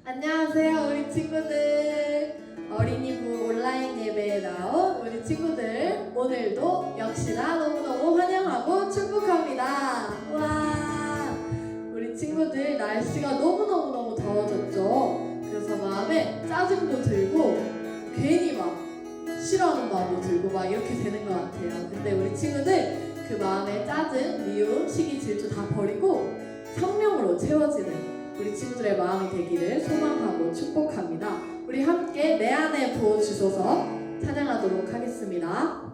안녕하세요, 우리 친구들. 어린이부 온라인 예배에 나온 우리 친구들, 오늘도 역시나 너무너무 환영하고 축복합니다. 와, 우리 친구들 날씨가 너무너무 더워졌죠. 그래서 마음에 짜증도 들고 괜히 막 싫어하는 마음도 들고 막 이렇게 되는 것 같아요. 근데 우리 친구들 그 마음에 짜증, 미움, 시기, 질투 다 버리고 성령으로 채워지는 우리 친구들의 마음이 되기를 소망하고 축복합니다. 우리 함께 내 안에 부어주소서 찬양하도록 하겠습니다.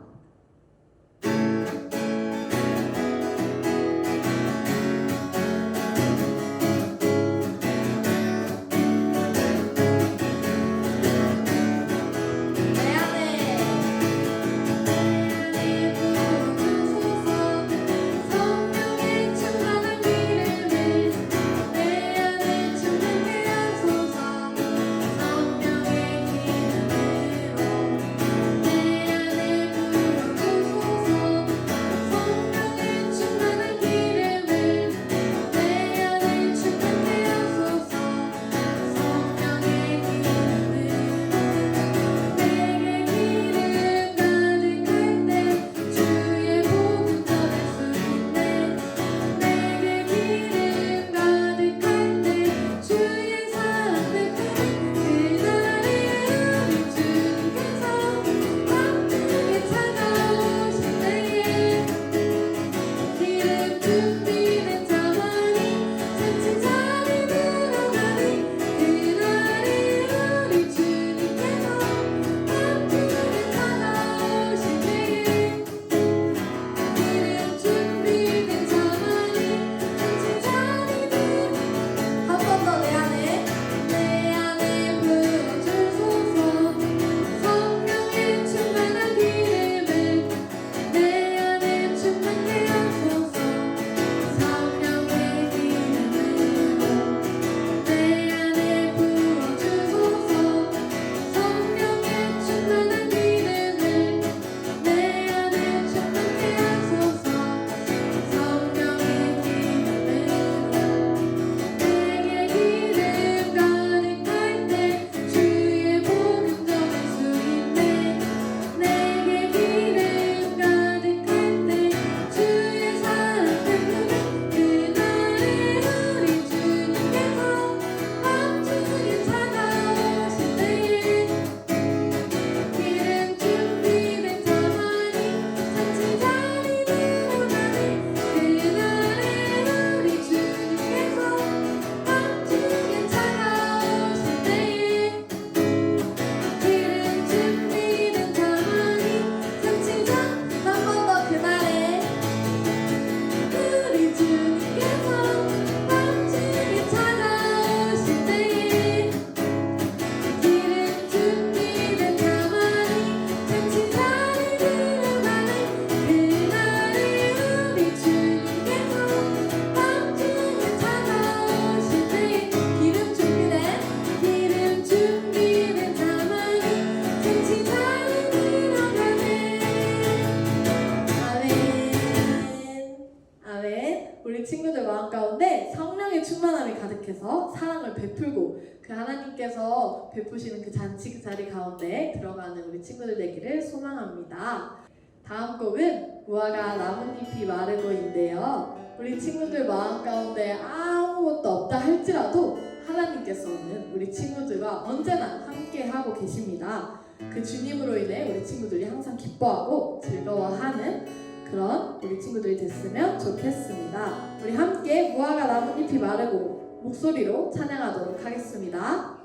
우리 친구들 마음 가운데 성령의 충만함이 가득해서 사랑을 베풀고 그 하나님께서 베푸시는 그 잔치 그 자리 가운데 들어가는 우리 친구들 되기를 소망합니다. 다음 곡은 무화과 나뭇잎이 마르고인데요. 우리 친구들 마음 가운데 아무것도 없다 할지라도 하나님께서는 우리 친구들과 언제나 함께하고 계십니다. 그 주님으로 인해 우리 친구들이 항상 기뻐하고 즐거워하는 그런 우리 친구들이 됐으면 좋겠습니다. 우리 함께 무화과 나뭇잎이 마르고 목소리로 찬양하도록 하겠습니다.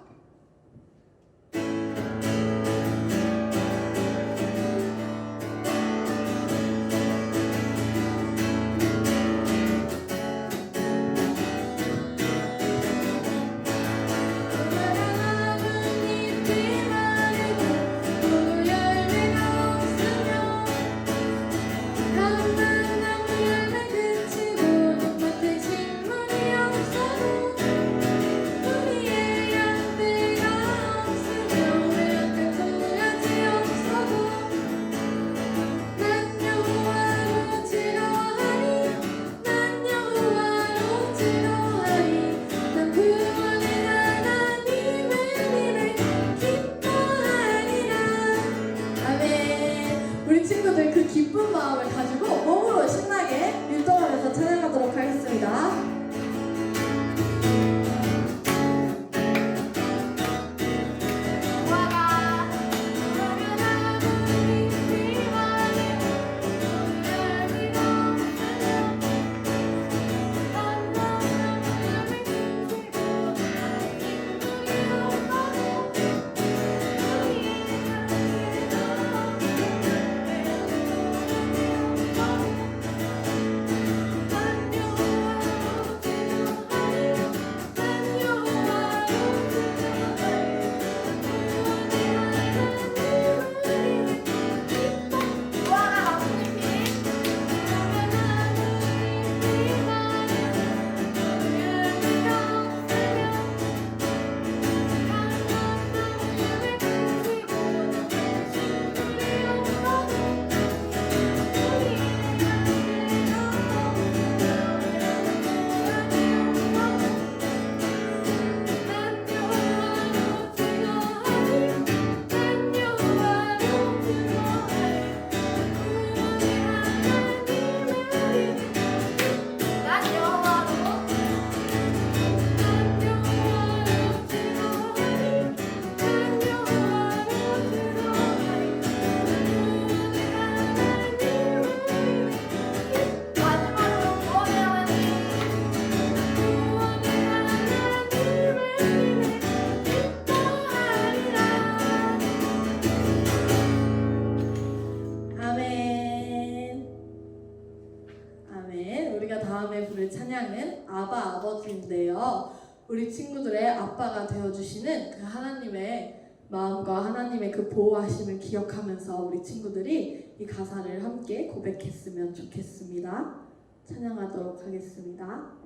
우리의 아버지인데요. 우리 친구들의 아빠가 되어주시는 그 하나님의 마음과 하나님의 그 보호하심을 기억하면서 우리 친구들이 이 가사를 함께 고백했으면 좋겠습니다. 찬양하도록 하겠습니다.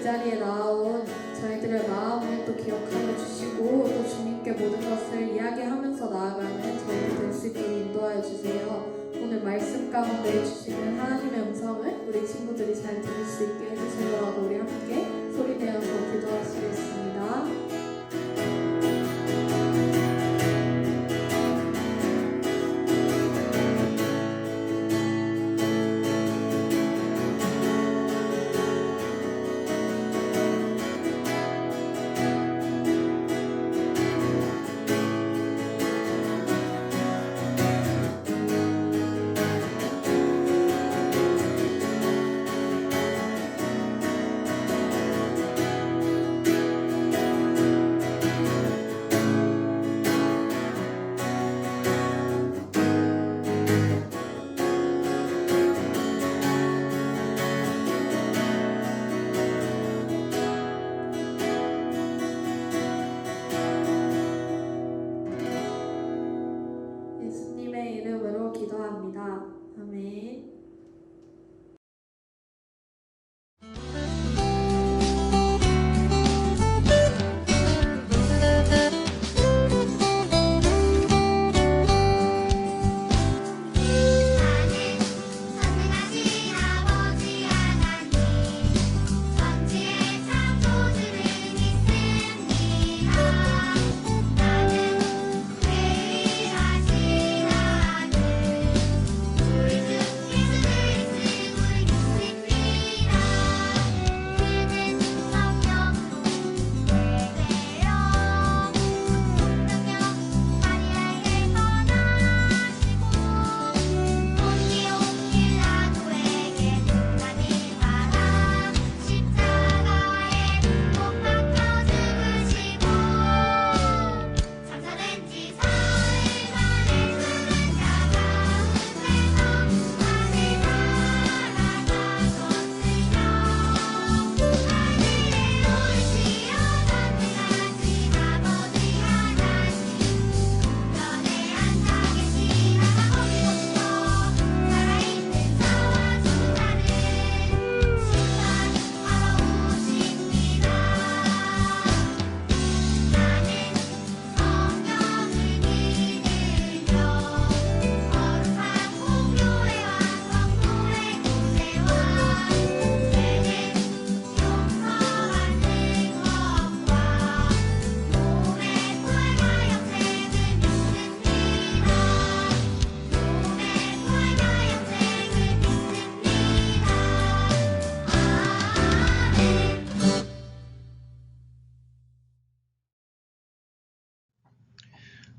이 자리에 나온 저희들의 마음을 또 기억하여 주시고 또 주님께 모든 것을 이야기하면서 나아가는 저희들 될 수 있도록 인도하여 주세요. 오늘 말씀 가운데 주시는 하나님의 음성을 우리 친구들이 잘 들을 수 있게 해주시려고 우리 함께 소리내어서 기도하시겠습니다. 아멘.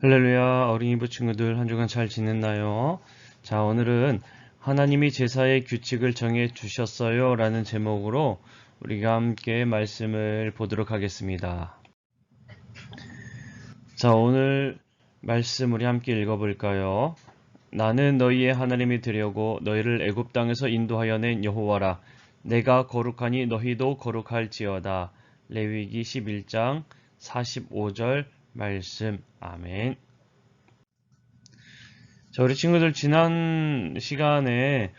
할렐루야, 어린이부 친구들 한 주간 잘 지냈나요? 자, 오늘은 하나님이 제사의 규칙을 정해 주셨어요 라는 제목으로 우리가 함께 말씀을 보도록 하겠습니다. 자, 오늘 말씀 우리 함께 읽어볼까요? 나는 너희의 하나님이 되려고 너희를 애굽 땅에서 인도하여 낸 여호와라. 내가 거룩하니 너희도 거룩할지어다. 레위기 11장 45절 말씀. 아멘. 자, 우리 친구들 지난 시간에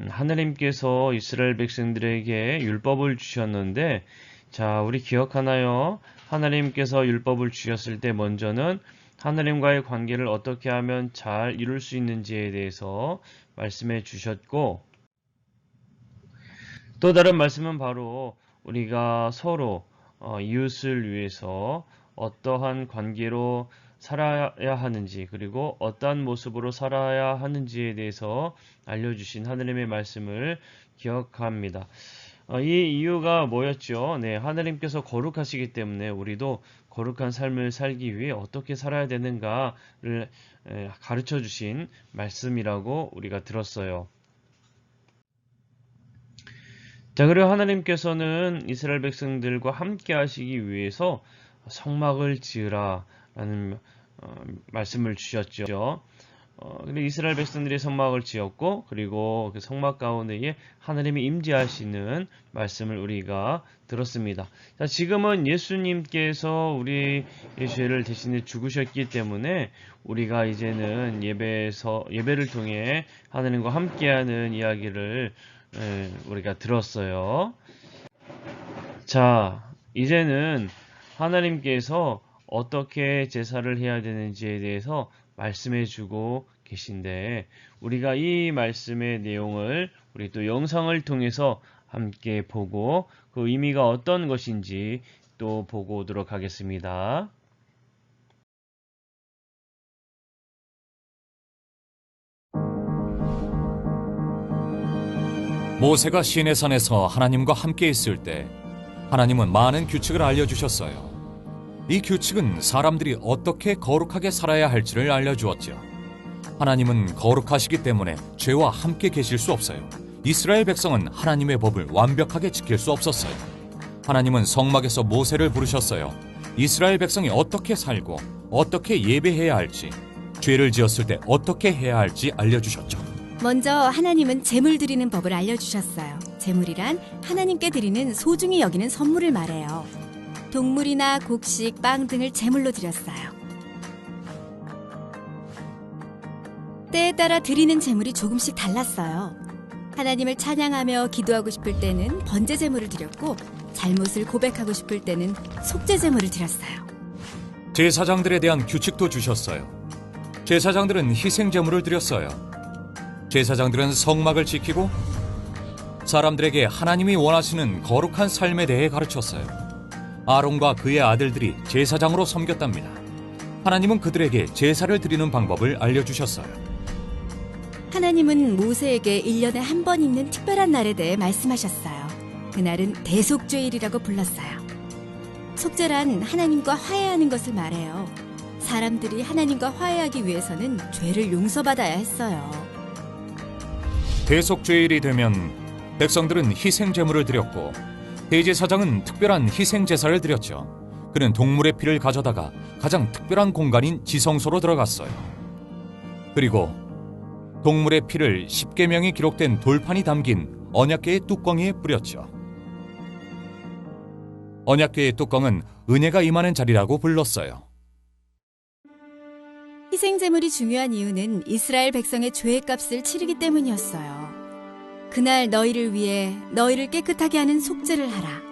하나님께서 이스라엘 백성들에게 율법을 주셨는데, 자, 우리 기억하나요? 하나님께서 율법을 주셨을 때 먼저는 하나님과의 관계를 어떻게 하면 잘 이룰 수 있는지에 대해서 말씀해 주셨고, 또 다른 말씀은 바로 우리가 서로 이웃을 위해서 어떠한 관계로 살아야 하는지, 그리고 어떠한 모습으로 살아야 하는지에 대해서 알려주신 하나님의 말씀을 기억합니다. 이 이유가 뭐였죠? 네, 하나님께서 거룩하시기 때문에 우리도 거룩한 삶을 살기 위해 어떻게 살아야 되는가를 가르쳐 주신 말씀이라고 우리가 들었어요. 자, 그리고 하나님께서는 이스라엘 백성들과 함께 하시기 위해서 성막을 지으라 라는 말씀을 주셨죠. 근데 이스라엘 백성들이 성막을 지었고, 그리고 그 성막 가운데에 하나님이 임재하시는 말씀을 우리가 들었습니다. 자, 지금은 예수님께서 우리의 죄를 대신해 죽으셨기 때문에 우리가 이제는 예배를 통해 하나님과 함께하는 이야기를 우리가 들었어요. 자, 이제는 하나님께서 어떻게 제사를 해야 되는지에 대해서 말씀해 주고 계신데, 우리가 이 말씀의 내용을 우리 또 영상을 통해서 함께 보고 그 의미가 어떤 것인지 또 보고 오도록 하겠습니다. 모세가 시내산에서 하나님과 함께 있을 때 하나님은 많은 규칙을 알려주셨어요. 이 규칙은 사람들이 어떻게 거룩하게 살아야 할지를 알려주었죠. 하나님은 거룩하시기 때문에 죄와 함께 계실 수 없어요. 이스라엘 백성은 하나님의 법을 완벽하게 지킬 수 없었어요. 하나님은 성막에서 모세를 부르셨어요. 이스라엘 백성이 어떻게 살고 어떻게 예배해야 할지, 죄를 지었을 때 어떻게 해야 할지 알려주셨죠. 먼저 하나님은 제물 드리는 법을 알려주셨어요. 제물이란 하나님께 드리는 소중히 여기는 선물을 말해요. 동물이나 곡식, 빵 등을 제물로 드렸어요. 때에 따라 드리는 제물이 조금씩 달랐어요. 하나님을 찬양하며 기도하고 싶을 때는 번제 제물을 드렸고 잘못을 고백하고 싶을 때는 속죄 제물을 드렸어요. 제사장들에 대한 규칙도 주셨어요. 제사장들은 희생 제물을 드렸어요. 제사장들은 성막을 지키고 사람들에게 하나님이 원하시는 거룩한 삶에 대해 가르쳤어요. 아론과 그의 아들들이 제사장으로 섬겼답니다. 하나님은 그들에게 제사를 드리는 방법을 알려주셨어요. 하나님은 모세에게 1년에 한 번 있는 특별한 날에 대해 말씀하셨어요. 그날은 대속죄일이라고 불렀어요. 속죄란 하나님과 화해하는 것을 말해요. 사람들이 하나님과 화해하기 위해서는 죄를 용서받아야 했어요. 대속죄일이 되면 백성들은 희생 제물을 드렸고 대제사장은 특별한 희생 제사를 드렸죠. 그는 동물의 피를 가져다가 가장 특별한 공간인 지성소로 들어갔어요. 그리고 동물의 피를 십계명이 기록된 돌판이 담긴 언약궤의 뚜껑에 뿌렸죠. 언약궤의 뚜껑은 은혜가 임하는 자리라고 불렀어요. 희생제물이 중요한 이유는 이스라엘 백성의 죄값을 치르기 때문이었어요. 그날 너희를 위해 너희를 깨끗하게 하는 속죄를 하라.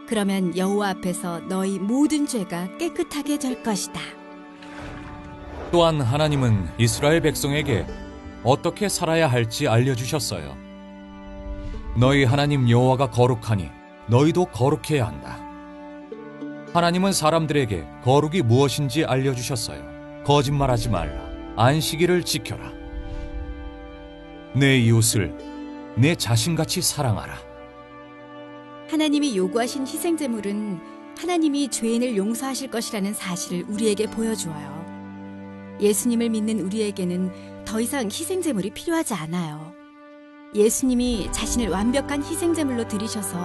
그러면 여호와 앞에서 너희 모든 죄가 깨끗하게 될 것이다. 또한 하나님은 이스라엘 백성에게 어떻게 살아야 할지 알려주셨어요. 너희 하나님 여호와가 거룩하니 너희도 거룩해야 한다. 하나님은 사람들에게 거룩이 무엇인지 알려주셨어요. 거짓말하지 말라. 안식일을 지켜라. 내 이웃을 내 자신같이 사랑하라. 하나님이 요구하신 희생제물은 하나님이 죄인을 용서하실 것이라는 사실을 우리에게 보여주어요. 예수님을 믿는 우리에게는 더 이상 희생제물이 필요하지 않아요. 예수님이 자신을 완벽한 희생제물로 드리셔서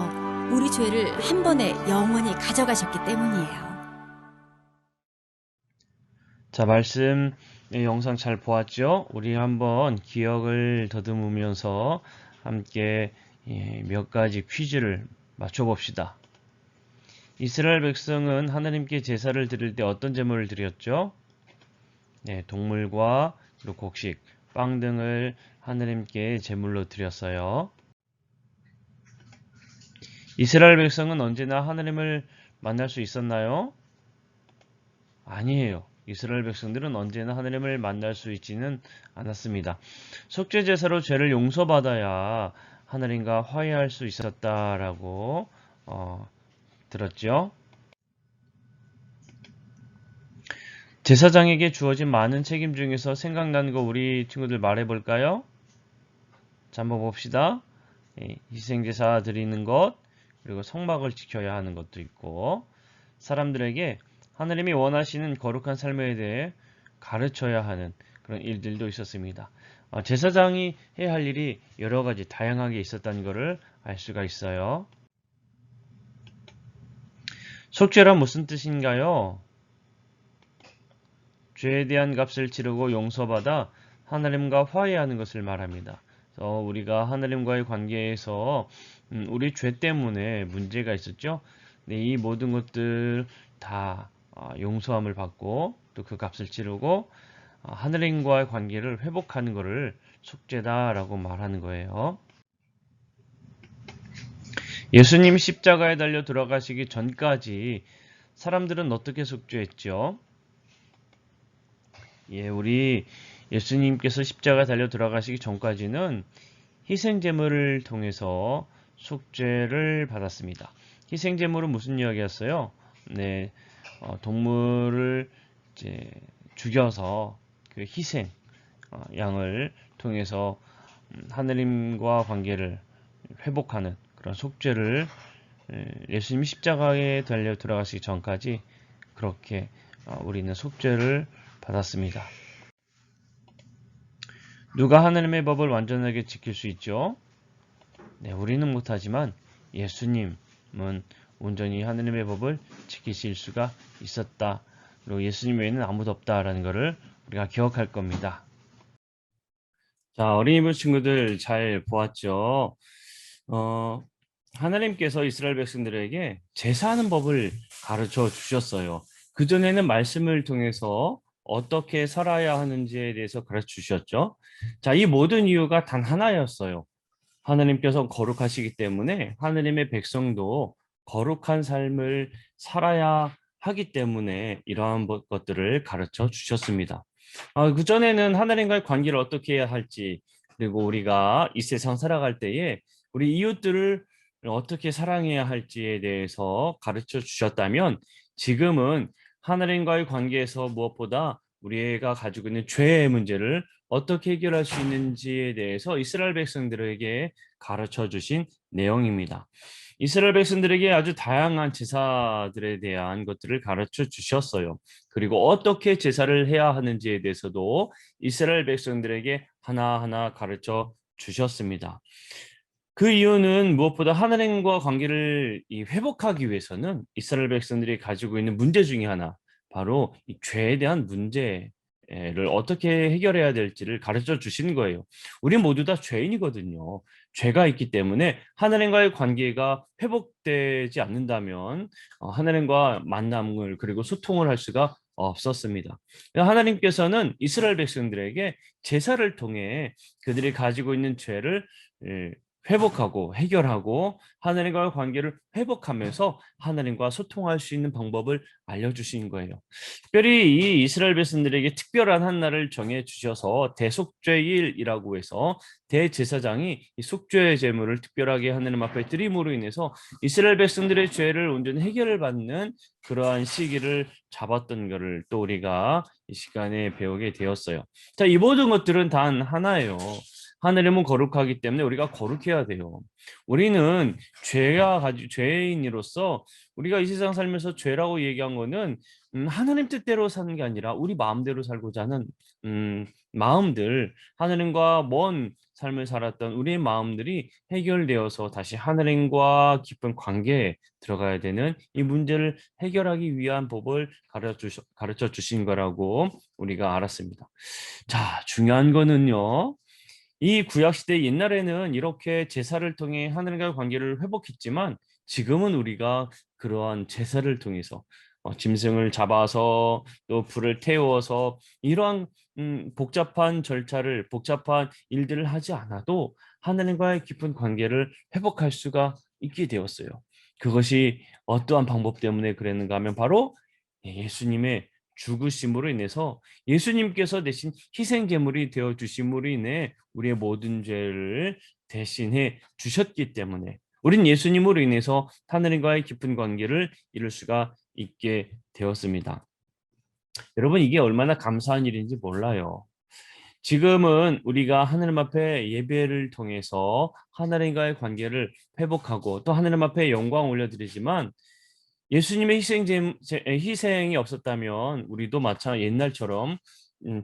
우리 죄를 한 번에 영원히 가져가셨기 때문이에요. 자, 말씀 영상 잘 보았죠? 우리 한번 기억을 더듬으면서 함께 몇 가지 퀴즈를 맞춰봅시다. 이스라엘 백성은 하나님께 제사를 드릴 때 어떤 제물을 드렸죠? 네, 동물과 그리고 곡식, 빵 등을 하나님께 제물로 드렸어요. 이스라엘 백성은 언제나 하나님을 만날 수 있었나요? 아니에요. 이스라엘 백성들은 언제나 하나님을 만날 수 있지는 않았습니다. 속죄 제사로 죄를 용서받아야 하나님과 화해할 수 있었다라고 들었죠. 제사장에게 주어진 많은 책임 중에서 생각나는 거 우리 친구들 말해볼까요? 자, 한번 봅시다. 희생제사 드리는 것, 그리고 성막을 지켜야 하는 것도 있고, 사람들에게 하나님이 원하시는 거룩한 삶에 대해 가르쳐야 하는 그런 일들도 있었습니다. 제사장이 해야 할 일이 여러 가지 다양하게 있었다는 것을 알 수가 있어요. 속죄란 무슨 뜻인가요? 죄에 대한 값을 치르고 용서받아 하나님과 화해하는 것을 말합니다. 그래서 우리가 하나님과의 관계에서 우리 죄 때문에 문제가 있었죠. 네, 이 모든 것들 다 용서함을 받고 또 그 값을 치르고 하나님과의 관계를 회복하는 것을 속죄다라고 말하는 거예요. 예수님 십자가에 달려 돌아가시기 전까지 사람들은 어떻게 속죄했죠? 우리 예수님께서 십자가에 달려 돌아가시기 전까지는 희생제물을 통해서 속죄를 받았습니다. 희생제물은 무슨 이야기였어요? 네, 동물을 이제 죽여서 그 희생 양을 통해서 하느님과 관계를 회복하는 그런 속죄를 예수님이 십자가에 달려 돌아가시기 전까지 그렇게 우리는 속죄를 받았습니다. 누가 하나님의 법을 완전하게 지킬 수 있죠? 네, 우리는 못하지만 예수님은 온전히 하나님의 법을 지키실 수가 있었다. 그리고 예수님 외에는 아무도 없다라는 것을 우리가 기억할 겁니다. 자, 어린이부 친구들 잘 보았죠? 하나님께서 이스라엘 백성들에게 제사하는 법을 가르쳐 주셨어요. 그전에는 말씀을 통해서 어떻게 살아야 하는지에 대해서 가르쳐 주셨죠. 자, 이 모든 이유가 단 하나였어요. 하나님께서 거룩하시기 때문에 하나님의 백성도 거룩한 삶을 살아야 하기 때문에 이러한 것들을 가르쳐 주셨습니다. 그전에는 하나님과의 관계를 어떻게 해야 할지, 그리고 우리가 이 세상 살아갈 때에 우리 이웃들을 어떻게 사랑해야 할지에 대해서 가르쳐 주셨다면, 지금은 하나님과의 관계에서 무엇보다 우리가 가지고 있는 죄의 문제를 어떻게 해결할 수 있는지에 대해서 이스라엘 백성들에게 가르쳐 주신 내용입니다. 이스라엘 백성들에게 아주 다양한 제사들에 대한 것들을 가르쳐 주셨어요. 그리고 어떻게 제사를 해야 하는지에 대해서도 이스라엘 백성들에게 하나하나 가르쳐 주셨습니다. 그 이유는 무엇보다 하나님과 관계를 회복하기 위해서는 이스라엘 백성들이 가지고 있는 문제 중에 하나, 바로 이 죄에 대한 문제를 어떻게 해결해야 될지를 가르쳐 주시는 거예요. 우리 모두 다 죄인이거든요. 죄가 있기 때문에 하나님과의 관계가 회복되지 않는다면 하나님과 만남을 그리고 소통을 할 수가 없었습니다. 하나님께서는 이스라엘 백성들에게 제사를 통해 그들이 가지고 있는 죄를 회복하고 해결하고 하나님과의 관계를 회복하면서 하나님과 소통할 수 있는 방법을 알려주신 거예요. 특별히 이 이스라엘 백성들에게 특별한 한 날을 정해 주셔서 대속죄일이라고 해서 대제사장이 이 속죄의 제물을 특별하게 하나님 앞에 드림으로 인해서 이스라엘 백성들의 죄를 온전히 해결을 받는 그러한 시기를 잡았던 것을 또 우리가 이 시간에 배우게 되었어요. 자, 이 모든 것들은 단 하나예요. 하나님은 거룩하기 때문에 우리가 거룩해야 돼요. 우리는 죄인으로서 우리가 이 세상 살면서 죄라고 얘기한 거는 하나님 뜻대로 사는 게 아니라 우리 마음대로 살고자 하는 마음들, 하나님과 먼 삶을 살았던 우리의 마음들이 해결되어서 다시 하나님과 깊은 관계에 들어가야 되는 이 문제를 해결하기 위한 법을 가르쳐 주신 거라고 우리가 알았습니다. 자, 중요한 거는요, 이 구약시대 옛날에는 이렇게 제사를 통해 하나님과의 관계를 회복했지만, 지금은 우리가 그러한 제사를 통해서 짐승을 잡아서 또 불을 태워서 이러한 복잡한 일들을 하지 않아도 하나님과의 깊은 관계를 회복할 수가 있게 되었어요. 그것이 어떠한 방법 때문에 그랬는가 하면 바로 예수님의 죽으심으로 인해서, 예수님께서 대신 희생 제물이 되어 주심으로 인해 우리의 모든 죄를 대신해 주셨기 때문에 우린 예수님으로 인해서 하나님과의 깊은 관계를 이룰 수가 있게 되었습니다. 여러분, 이게 얼마나 감사한 일인지 몰라요. 지금은 우리가 하나님 앞에 예배를 통해서 하나님과의 관계를 회복하고 또 하나님 앞에 영광 올려드리지만, 예수님의 희생이 없었다면 우리도 마찬가지 옛날처럼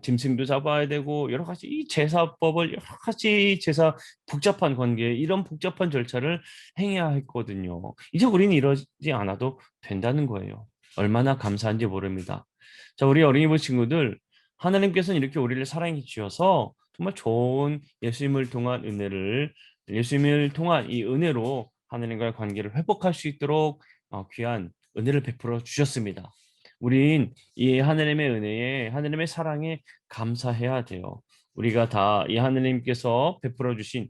짐승도 잡아야 되고 여러 가지 이 제사법을 여러 가지 복잡한 관계, 이런 복잡한 절차를 행해야 했거든요. 이제 우리는 이러지 않아도 된다는 거예요. 얼마나 감사한지 모릅니다. 자, 우리 어린이부 친구들, 하나님께서는 이렇게 우리를 사랑해 주셔서 정말 좋은 예수님을 통한 이 은혜로 하나님과의 관계를 회복할 수 있도록 귀한 은혜를 베풀어 주셨습니다. 우린 이 하나님의 은혜에, 하나님의 사랑에 감사해야 돼요. 우리가 다 이 하나님께서 베풀어 주신,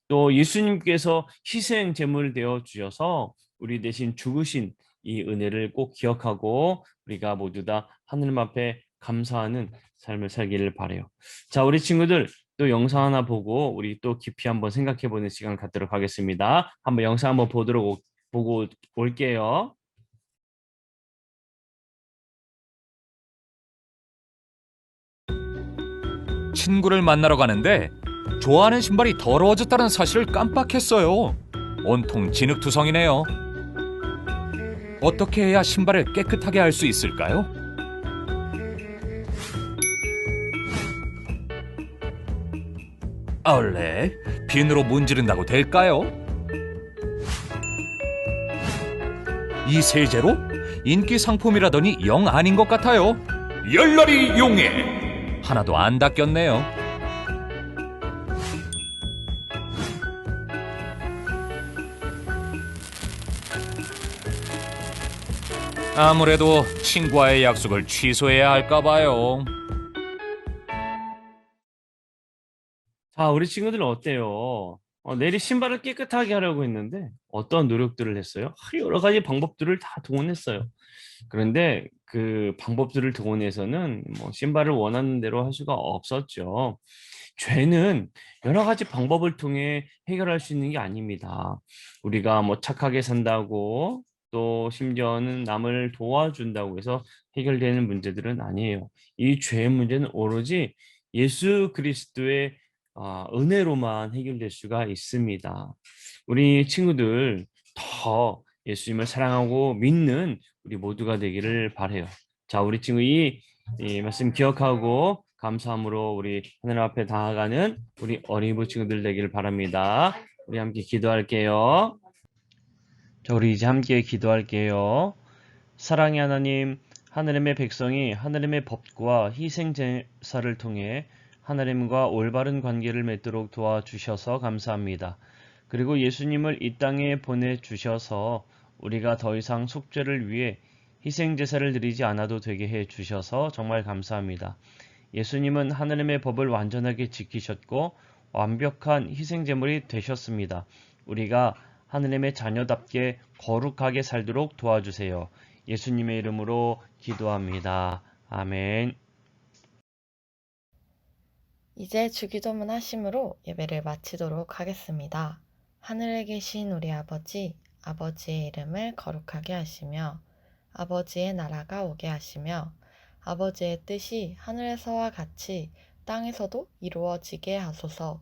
또 예수님께서 희생 제물 되어 주셔서 우리 대신 죽으신 이 은혜를 꼭 기억하고 우리가 모두 다 하나님 앞에 감사하는 삶을 살기를 바라요. 자, 우리 친구들, 또 영상 하나 보고 우리 또 깊이 한번 생각해 보는 시간 갖도록 하겠습니다. 한번 영상 한번 보고 올게요. 친구를 만나러 가는데 좋아하는 신발이 더러워졌다는 사실을 깜빡했어요. 온통 진흙투성이네요. 어떻게 해야 신발을 깨끗하게 할 수 있을까요? 원래 비누로 문지른다고 될까요? 이 세제로? 인기 상품이라더니 영 아닌 것 같아요. 열날이 용해! 하나도 안 닦였네요. 아무래도 친구와의 약속을 취소해야 할까 봐요. 자, 우리 친구들은 어때요? 내리 신발을 깨끗하게 하려고 했는데 어떤 노력들을 했어요? 여러 가지 방법들을 다 동원했어요. 그런데 그 방법들을 동원해서는 뭐 신발을 원하는 대로 할 수가 없었죠. 죄는 여러 가지 방법을 통해 해결할 수 있는 게 아닙니다. 우리가 뭐 착하게 산다고 또 심지어는 남을 도와준다고 해서 해결되는 문제들은 아니에요. 이 죄의 문제는 오로지 예수 그리스도의 은혜로만 해결될 수가 있습니다. 우리 친구들 더 예수님을 사랑하고 믿는 우리 모두가 되기를 바래요. 자, 우리 친구 이 말씀 기억하고 감사함으로 우리 하나님 앞에 나아가는 우리 어린이부 친구들 되기를 바랍니다. 우리 함께 기도할게요. 자, 우리 이제 함께 기도할게요. 사랑의 하나님, 하느님의 백성이 하느님의 법과 희생 제사를 통해 하느님과 올바른 관계를 맺도록 도와주셔서 감사합니다. 그리고 예수님을 이 땅에 보내주셔서 우리가 더 이상 속죄를 위해 희생 제사를 드리지 않아도 되게 해 주셔서 정말 감사합니다. 예수님은 하느님의 법을 완전하게 지키셨고 완벽한 희생 제물이 되셨습니다. 우리가 하느님의 자녀답게 거룩하게 살도록 도와주세요. 예수님의 이름으로 기도합니다. 아멘. 이제 주기도문 하심으로 예배를 마치도록 하겠습니다. 하늘에 계신 우리 아버지, 아버지의 이름을 거룩하게 하시며 아버지의 나라가 오게 하시며 아버지의 뜻이 하늘에서와 같이 땅에서도 이루어지게 하소서.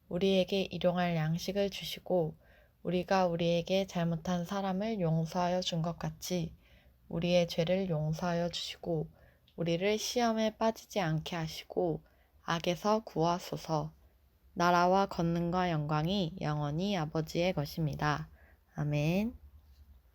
우리에게 일용할 양식을 주시고 우리가 우리에게 잘못한 사람을 용서하여 준 것 같이 우리의 죄를 용서하여 주시고 우리를 시험에 빠지지 않게 하시고 악에서 구하소서. 나라와 권능과 영광이 영원히 아버지의 것입니다. 아멘.